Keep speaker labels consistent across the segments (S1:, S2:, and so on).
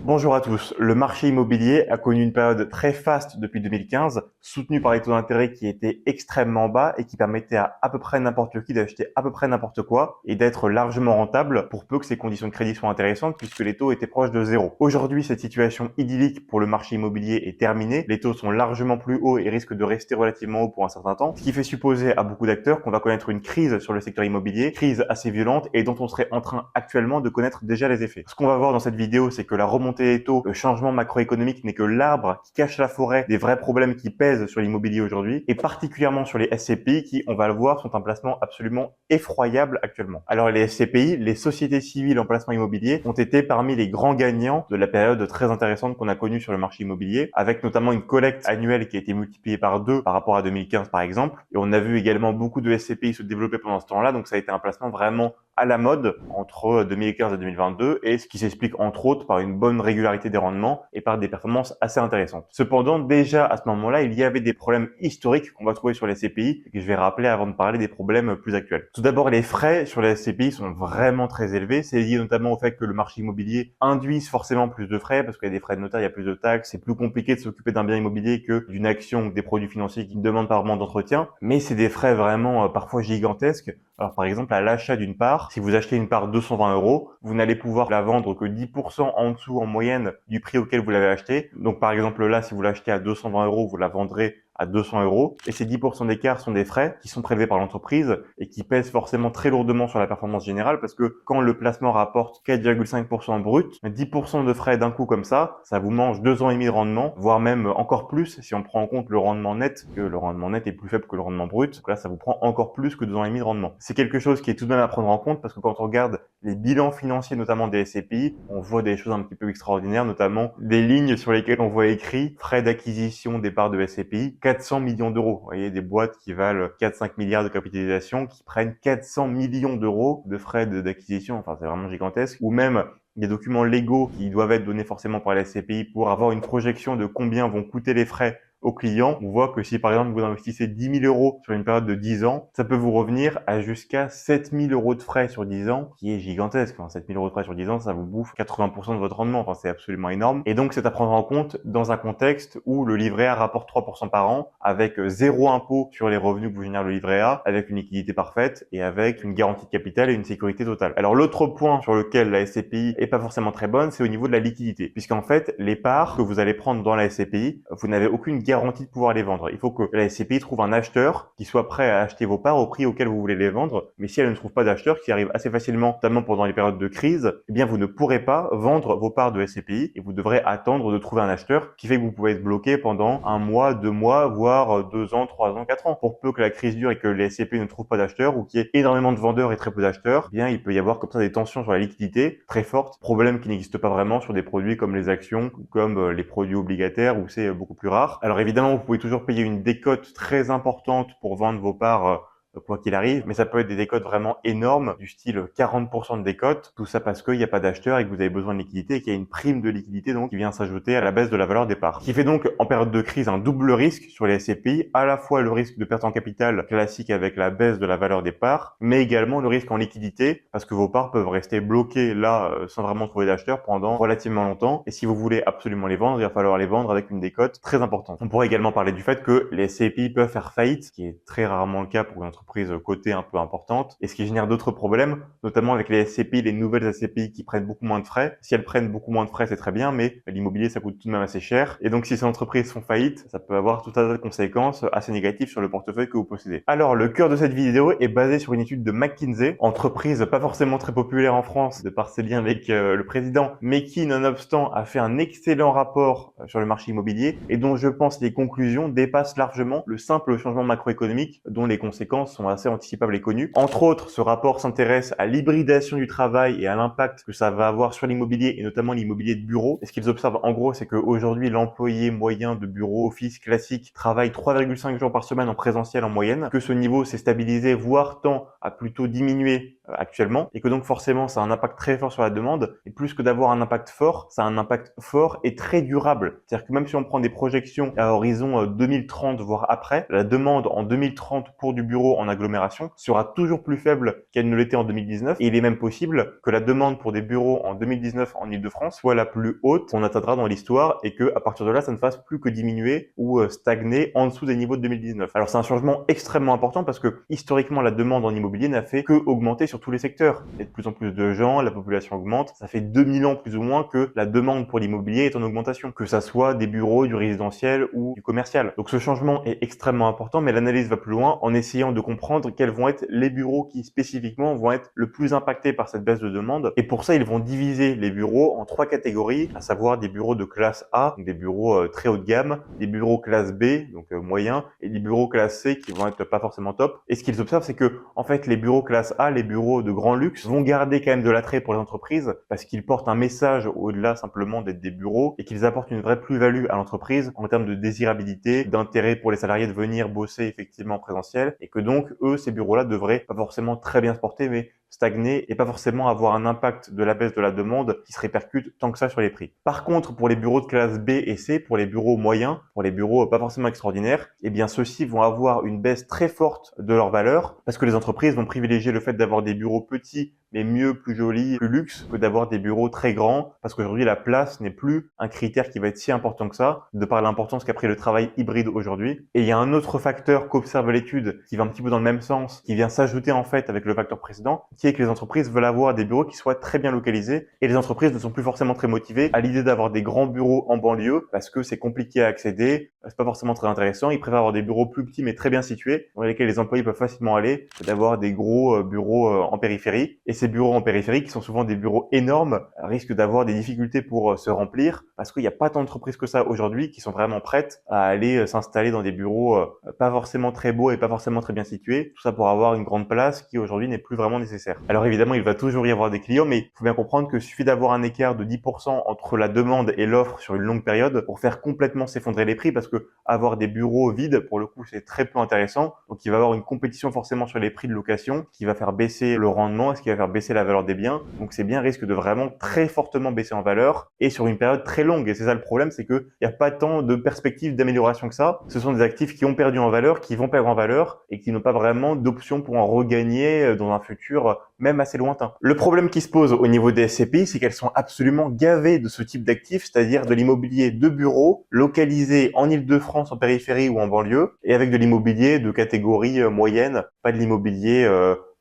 S1: Bonjour à tous. Le marché immobilier a connu une période très faste depuis 2015, soutenue par les taux d'intérêt qui étaient extrêmement bas et qui permettaient à peu près n'importe qui d'acheter à peu près n'importe quoi et d'être largement rentable pour peu que ses conditions de crédit soient intéressantes puisque les taux étaient proches de zéro. Aujourd'hui, cette situation idyllique pour le marché immobilier est terminée. Les taux sont largement plus hauts et risquent de rester relativement hauts pour un certain temps, ce qui fait supposer à beaucoup d'acteurs qu'on va connaître une crise sur le secteur immobilier, crise assez violente et dont on serait en train actuellement de connaître déjà les effets. Ce qu'on va voir dans cette vidéo, c'est que la remontée des taux, le changement macroéconomique n'est que l'arbre qui cache la forêt des vrais problèmes qui pèsent sur l'immobilier aujourd'hui, et particulièrement sur les SCPI qui, on va le voir, sont un placement absolument effroyable actuellement. Alors les SCPI, les sociétés civiles en placement immobilier, ont été parmi les grands gagnants de la période très intéressante qu'on a connue sur le marché immobilier, avec notamment une collecte annuelle qui a été multipliée par 2 par rapport à 2015 par exemple, et on a vu également beaucoup de SCPI se développer pendant ce temps-là, donc ça a été un placement vraiment à la mode entre 2015 et 2022, et ce qui s'explique entre autres par une bonne régularité des rendements et par des performances assez intéressantes. Cependant, déjà à ce moment-là, il y avait des problèmes historiques qu'on va trouver sur les SCPI et que je vais rappeler avant de parler des problèmes plus actuels. Tout d'abord, les frais sur les SCPI sont vraiment très élevés. C'est lié notamment au fait que le marché immobilier induise forcément plus de frais parce qu'il y a des frais de notaire, il y a plus de taxes. C'est plus compliqué de s'occuper d'un bien immobilier que d'une action ou des produits financiers qui ne demandent pas vraiment d'entretien. Mais c'est des frais vraiment parfois gigantesques. Alors par exemple, à l'achat d'une part, si vous achetez une part 220 €, vous n'allez pouvoir la vendre que 10% en dessous en moyenne du prix auquel vous l'avez acheté. Donc par exemple là, si vous l'achetez à 220 €, vous la vendrez à 200 €. Et ces 10% d'écart sont des frais qui sont prélevés par l'entreprise et qui pèsent forcément très lourdement sur la performance générale parce que quand le placement rapporte 4,5% brut, 10% de frais d'un coup comme ça vous mange 2 ans et demi de rendement, voire même encore plus si on prend en compte le rendement net, que le rendement net est plus faible que le rendement brut. Donc là, ça vous prend encore plus que 2 ans et demi de rendement. C'est quelque chose qui est tout de même à prendre en compte parce que quand on regarde les bilans financiers, notamment des SCPI, on voit des choses un petit peu extraordinaires, notamment des lignes sur lesquelles on voit écrit frais d'acquisition des parts de SCPI, 400 millions d'euros. Vous voyez, des boîtes qui valent 4-5 milliards de capitalisation qui prennent 400 millions d'euros de frais d'acquisition. Enfin, c'est vraiment gigantesque. Ou même des documents légaux qui doivent être donnés forcément par la SCPI pour avoir une projection de combien vont coûter les frais aux clients. On voit que si par exemple vous investissez 10 000 € sur une période de 10 ans, ça peut vous revenir à jusqu'à 7 000 € de frais sur 10 ans, qui est gigantesque. Enfin, 7 000 € de frais sur 10 ans, ça vous bouffe 80% de votre rendement. Enfin, c'est absolument énorme. Et donc, c'est à prendre en compte dans un contexte où le livret A rapporte 3% par an, avec zéro impôt sur les revenus que vous génère le livret A, avec une liquidité parfaite et avec une garantie de capital et une sécurité totale. Alors, l'autre point sur lequel la SCPI est pas forcément très bonne, c'est au niveau de la liquidité. Puisqu'en fait, les parts que vous allez prendre dans la SCPI, vous n'avez aucune garantie de pouvoir les vendre. Il faut que la SCPI trouve un acheteur qui soit prêt à acheter vos parts au prix auquel vous voulez les vendre. Mais si elle ne trouve pas d'acheteur, qui arrive assez facilement, notamment pendant les périodes de crise, eh bien vous ne pourrez pas vendre vos parts de SCPI et vous devrez attendre de trouver un acheteur, qui fait que vous pouvez être bloqué pendant 1 mois, 2 mois, voire 2 ans, 3 ans, 4 ans. Pour peu que la crise dure et que les SCPI ne trouvent pas d'acheteur ou qu'il y ait énormément de vendeurs et très peu d'acheteurs, eh bien il peut y avoir comme ça des tensions sur la liquidité très fortes, problème qui n'existe pas vraiment sur des produits comme les actions ou comme les produits obligataires où c'est beaucoup plus rare. Alors évidemment, vous pouvez toujours payer une décote très importante pour vendre vos parts quoi qu'il arrive, mais ça peut être des décotes vraiment énormes, du style 40% de décote, tout ça parce qu'il n'y a pas d'acheteur et que vous avez besoin de liquidité et qu'il y a une prime de liquidité donc qui vient s'ajouter à la baisse de la valeur des parts. Ce qui fait donc en période de crise un double risque sur les SCPI, à la fois le risque de perte en capital classique avec la baisse de la valeur des parts, mais également le risque en liquidité parce que vos parts peuvent rester bloquées là sans vraiment trouver d'acheteur pendant relativement longtemps, et si vous voulez absolument les vendre, il va falloir les vendre avec une décote très importante. On pourrait également parler du fait que les SCPI peuvent faire faillite, ce qui est très rarement le cas pour une entreprise cotée un peu importante, et ce qui génère d'autres problèmes, notamment avec les SCPI, les nouvelles SCPI qui prennent beaucoup moins de frais. Si elles prennent beaucoup moins de frais, c'est très bien, mais l'immobilier, ça coûte tout de même assez cher, et donc si ces entreprises font faillite, ça peut avoir tout un tas de conséquences assez négatives sur le portefeuille que vous possédez. Alors, le cœur de cette vidéo est basé sur une étude de McKinsey, entreprise pas forcément très populaire en France, de par ses liens avec le président, mais qui, nonobstant, a fait un excellent rapport sur le marché immobilier, et dont je pense les conclusions dépassent largement le simple changement macroéconomique, dont les conséquences sont assez anticipables et connues. Entre autres, ce rapport s'intéresse à l'hybridation du travail et à l'impact que ça va avoir sur l'immobilier, et notamment l'immobilier de bureau. Et ce qu'ils observent en gros, c'est qu'aujourd'hui, l'employé moyen de bureau office classique travaille 3,5 jours par semaine en présentiel en moyenne, que ce niveau s'est stabilisé, voire tend à plutôt diminuer actuellement, et que donc forcément ça a un impact très fort sur la demande, et plus que d'avoir un impact fort, ça a un impact fort et très durable. C'est-à-dire que même si on prend des projections à horizon 2030 voire après, la demande en 2030 pour du bureau en agglomération sera toujours plus faible qu'elle ne l'était en 2019 et il est même possible que la demande pour des bureaux en 2019 en Île-de-France soit la plus haute qu'on atteindra dans l'histoire et que à partir de là, ça ne fasse plus que diminuer ou stagner en dessous des niveaux de 2019. Alors c'est un changement extrêmement important parce que historiquement, la demande en immobilier n'a fait que augmenter sur tous les secteurs. Il y a de plus en plus de gens, la population augmente. Ça fait 2000 ans plus ou moins que la demande pour l'immobilier est en augmentation, que ça soit des bureaux, du résidentiel ou du commercial. Donc ce changement est extrêmement important, mais l'analyse va plus loin en essayant de comprendre quels vont être les bureaux qui spécifiquement vont être le plus impactés par cette baisse de demande. Et pour ça, ils vont diviser les bureaux en 3 catégories, à savoir des bureaux de classe A, donc des bureaux très haut de gamme, des bureaux classe B, donc moyen, et des bureaux classe C qui vont être pas forcément top. Et ce qu'ils observent, c'est que en fait, les bureaux classe A, les bureaux de grand luxe, vont garder quand même de l'attrait pour les entreprises parce qu'ils portent un message au-delà simplement d'être des bureaux et qu'ils apportent une vraie plus-value à l'entreprise en termes de désirabilité, d'intérêt pour les salariés de venir bosser effectivement en présentiel et que donc, eux, ces bureaux-là devraient pas forcément très bien se porter, mais stagner et pas forcément avoir un impact de la baisse de la demande qui se répercute tant que ça sur les prix. Par contre, pour les bureaux de classe B et C, pour les bureaux moyens, pour les bureaux pas forcément extraordinaires, eh bien ceux-ci vont avoir une baisse très forte de leur valeur parce que les entreprises vont privilégier le fait d'avoir des bureaux petits mais mieux, plus jolis, plus luxe que d'avoir des bureaux très grands parce qu'aujourd'hui la place n'est plus un critère qui va être si important que ça de par l'importance qu'a pris le travail hybride aujourd'hui. Et il y a un autre facteur qu'observe l'étude qui va un petit peu dans le même sens, qui vient s'ajouter en fait avec le facteur précédent, qui est que les entreprises veulent avoir des bureaux qui soient très bien localisés et les entreprises ne sont plus forcément très motivées à l'idée d'avoir des grands bureaux en banlieue parce que c'est compliqué à accéder, c'est pas forcément très intéressant. Ils préfèrent avoir des bureaux plus petits mais très bien situés dans lesquels les employés peuvent facilement aller que d'avoir des gros bureaux en périphérie. Et ces bureaux en périphérie, qui sont souvent des bureaux énormes, risquent d'avoir des difficultés pour se remplir parce qu'il n'y a pas tant d'entreprises que ça aujourd'hui qui sont vraiment prêtes à aller s'installer dans des bureaux pas forcément très beaux et pas forcément très bien situés. Tout ça pour avoir une grande place qui aujourd'hui n'est plus vraiment nécessaire. Alors évidemment, il va toujours y avoir des clients, mais il faut bien comprendre que suffit d'avoir un écart de 10% entre la demande et l'offre sur une longue période pour faire complètement s'effondrer les prix parce que avoir des bureaux vides, pour le coup, c'est très peu intéressant. Donc il va y avoir une compétition forcément sur les prix de location qui va faire baisser le rendement et ce qui va faire baisser la valeur des biens. Donc ces biens risquent de vraiment très fortement baisser en valeur et sur une période très longue. Et c'est ça le problème, c'est qu'il n'y a pas tant de perspectives d'amélioration que ça. Ce sont des actifs qui ont perdu en valeur, qui vont perdre en valeur et qui n'ont pas vraiment d'option pour en regagner dans un futur même assez lointain. Le problème qui se pose au niveau des SCPI, c'est qu'elles sont absolument gavées de ce type d'actifs, c'est-à-dire de l'immobilier de bureau localisé en Île-de-France, en périphérie ou en banlieue, et avec de l'immobilier de catégorie moyenne, pas de l'immobilier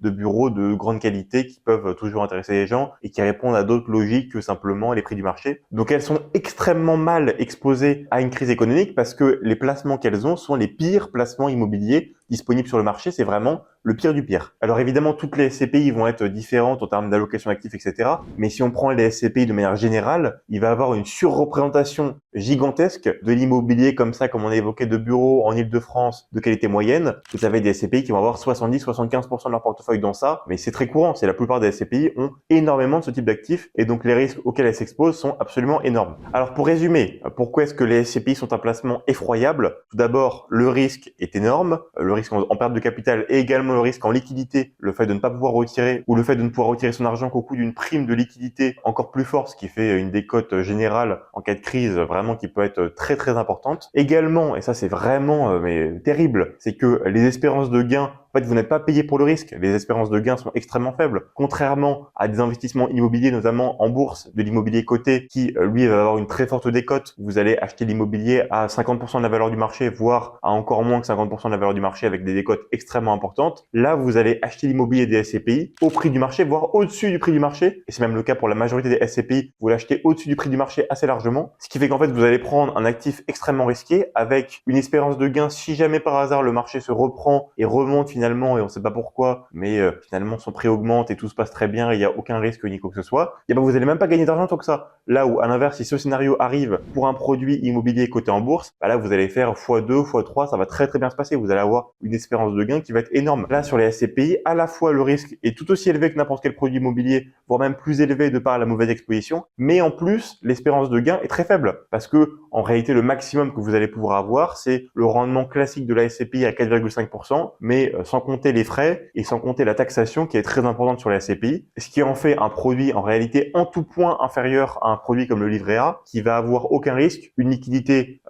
S1: de bureaux de grande qualité qui peuvent toujours intéresser les gens et qui répondent à d'autres logiques que simplement les prix du marché. Donc elles sont extrêmement mal exposées à une crise économique parce que les placements qu'elles ont sont les pires placements immobiliers disponibles sur le marché. C'est vraiment le pire du pire. Alors évidemment, toutes les SCPI vont être différentes en termes d'allocation d'actifs, etc. Mais si on prend les SCPI de manière générale, il va y avoir une surreprésentation gigantesque de l'immobilier comme ça, comme on a évoqué, de bureaux en Île-de-France de qualité moyenne. Vous avez des SCPI qui vont avoir 70-75% de leur portefeuille dans ça, mais c'est très courant. C'est la plupart des SCPI ont énormément de ce type d'actifs et donc les risques auxquels elles s'exposent sont absolument énormes. Alors pour résumer, pourquoi est-ce que les SCPI sont un placement effroyable? Tout d'abord, le risque est énorme, le risque en perte de capital et également le risque en liquidité, le fait de ne pas pouvoir retirer ou le fait de ne pouvoir retirer son argent qu'au coût d'une prime de liquidité encore plus forte, ce qui fait une décote générale en cas de crise vraiment qui peut être très très importante. Également, et ça c'est vraiment mais terrible, c'est que les espérances de gain, en fait, vous n'êtes pas payé pour le risque. Les espérances de gain sont extrêmement faibles. Contrairement à des investissements immobiliers, notamment en bourse, de l'immobilier coté, qui, lui, va avoir une très forte décote. Vous allez acheter l'immobilier à 50% de la valeur du marché, voire à encore moins que 50% de la valeur du marché avec des décotes extrêmement importantes. Là, vous allez acheter l'immobilier des SCPI au prix du marché, voire au-dessus du prix du marché. Et c'est même le cas pour la majorité des SCPI. Vous l'achetez au-dessus du prix du marché assez largement. Ce qui fait qu'en fait, vous allez prendre un actif extrêmement risqué avec une espérance de gain si jamais par hasard le marché se reprend et remonte finalement et on ne sait pas pourquoi, mais finalement son prix augmente et tout se passe très bien et il n'y a aucun risque ni quoi que ce soit, et ben vous allez même pas gagner d'argent tant que ça. Là où à l'inverse, si ce scénario arrive pour un produit immobilier coté en bourse, bah là vous allez faire x2, x3, ça va très très bien se passer. Vous allez avoir une espérance de gain qui va être énorme. Là sur les SCPI, à la fois le risque est tout aussi élevé que n'importe quel produit immobilier, voire même plus élevé de par la mauvaise exposition, mais en plus l'espérance de gain est très faible parce que en réalité le maximum que vous allez pouvoir avoir c'est le rendement classique de la SCPI à 4,5%, mais sans compter les frais et sans compter la taxation qui est très importante sur les SCPI, ce qui en fait un produit en réalité en tout point inférieur à un produit comme le livret A, qui va avoir aucun risque, une liquidité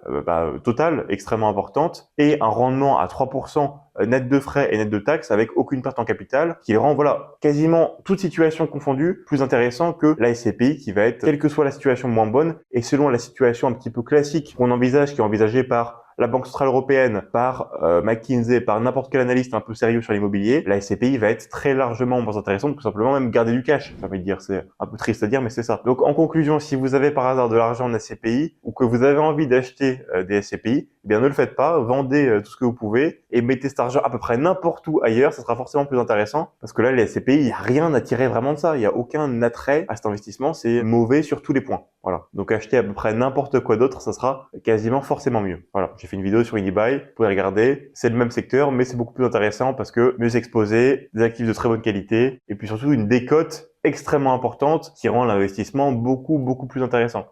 S1: totale extrêmement importante et un rendement à 3% net de frais et net de taxes avec aucune perte en capital, qui rend quasiment toute situation confondue plus intéressant que la SCPI qui va être, quelle que soit la situation, moins bonne. Et selon la situation un petit peu classique qu'on envisage, qui est envisagée par la Banque centrale européenne, par McKinsey, par n'importe quel analyste un peu sérieux sur l'immobilier, la SCPI va être très largement moins intéressante, tout simplement même garder du cash. J'ai envie de dire, c'est un peu triste à dire, mais c'est ça. Donc en conclusion, si vous avez par hasard de l'argent en SCPI ou que vous avez envie d'acheter des SCPI, eh bien ne le faites pas, vendez tout ce que vous pouvez et mettez cet argent à peu près n'importe où ailleurs, ça sera forcément plus intéressant parce que là les SCPI, il n'y a rien à tirer vraiment de ça, il n'y a aucun attrait à cet investissement, c'est mauvais sur tous les points. Voilà. Donc acheter à peu près n'importe quoi d'autre, ça sera quasiment forcément mieux. Voilà. J'ai fait une vidéo sur eBay, vous pouvez regarder, c'est le même secteur, mais c'est beaucoup plus intéressant parce que mieux exposé, des actifs de très bonne qualité et puis surtout une décote extrêmement importante qui rend l'investissement beaucoup plus intéressant.